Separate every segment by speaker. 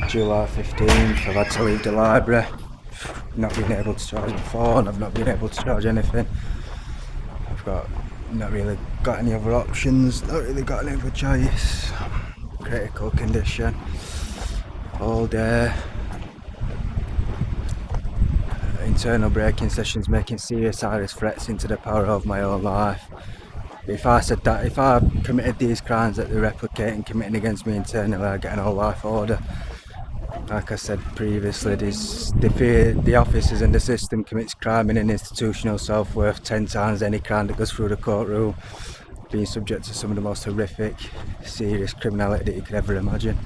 Speaker 1: July 15th, I've had to leave the library. Not been able to charge my phone, I've not been able to charge anything. Not really got any other options, not really got any other choice. Critical condition all day. Internal braking sessions making serious threats into the power of my own life. If I committed these crimes that they're replicating, committing against me internally, I get an whole life order. Like I said previously, the officers and the system commits crime in an institutional self-worth 10 times any crime that goes through the courtroom, being subject to some of the most horrific, serious criminality that you could ever imagine.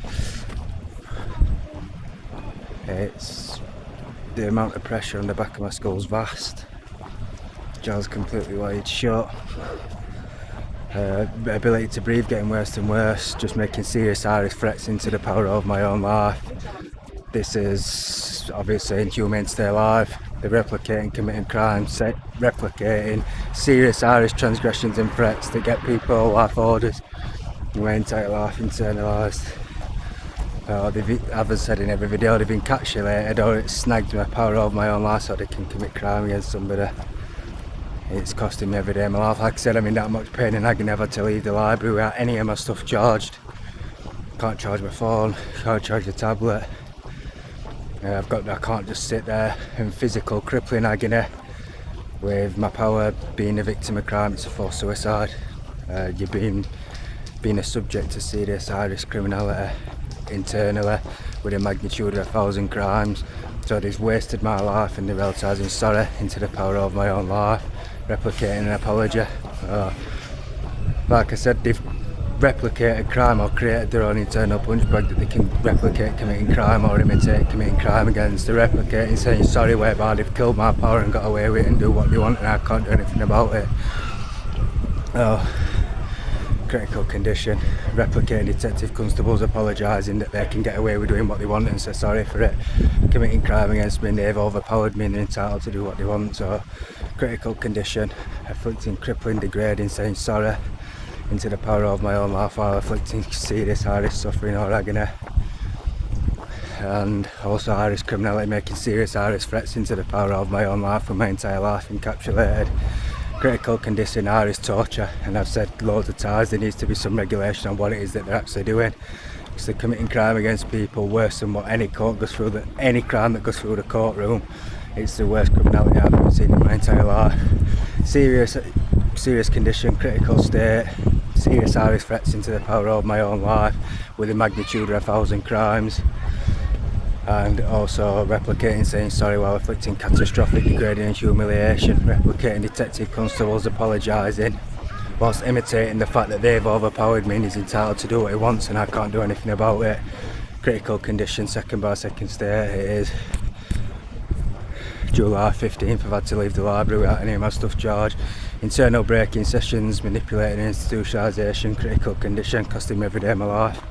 Speaker 1: The amount of pressure on the back of my skull is vast. Jaw's completely wide shut. Ability to breathe getting worse and worse, just making serious threats into the power of my own life. This is obviously inhumane to stay alive. They're replicating, committing crimes, replicating serious transgressions and threats that get people life orders, my entire life internalised. As I said in every video, they've encapsulated or it's snagged my power of my own life so they can commit crime against somebody. It's costing me every day of my life. Like I said, I'm in that much pain and agony. I've had to leave the library without any of my stuff charged. Can't charge my phone, can't charge the tablet. I can't just sit there in physical crippling agony with my power being a victim of crime. It's a forced suicide. You're being a subject to serious criminality internally with a magnitude of 1,000 crimes. So they've wasted my life and they're relatising sorry into the power of my own life, replicating an apology. Like I said, they've replicated crime or created their own internal punch bag that they can replicate committing crime or imitate committing crime against. They're replicating saying sorry whereby they've killed my power and got away with it and do what they want and I can't do anything about it. Critical condition, replicating detective constables apologising that they can get away with doing what they want and say sorry for it, committing crime against me and they've overpowered me and they're entitled to do what they want. So critical condition, afflicting, crippling, degrading, saying sorry into the power of my own life while afflicting serious suffering or agony, and also criminality, making serious threats into the power of my own life for my entire life encapsulated. Critical condition torture, and I've said loads of times there needs to be some regulation on what it is that they're actually doing, because they're committing crime against people worse than what any crime that goes through the courtroom. It's the worst criminality I've ever seen in my entire life. Serious condition, critical state, serious threats into the power of my own life with a magnitude of 1,000 crimes. And also replicating saying sorry while inflicting catastrophic degrading and humiliation, replicating detective constables apologising whilst imitating the fact that they've overpowered me and he's entitled to do what he wants and I can't do anything about it. Critical condition, second by second state. It is July 15th, I've had to leave the library without any of my stuff charged. Internal braking sessions, manipulating institutionalisation, critical condition, costing me every day of my life.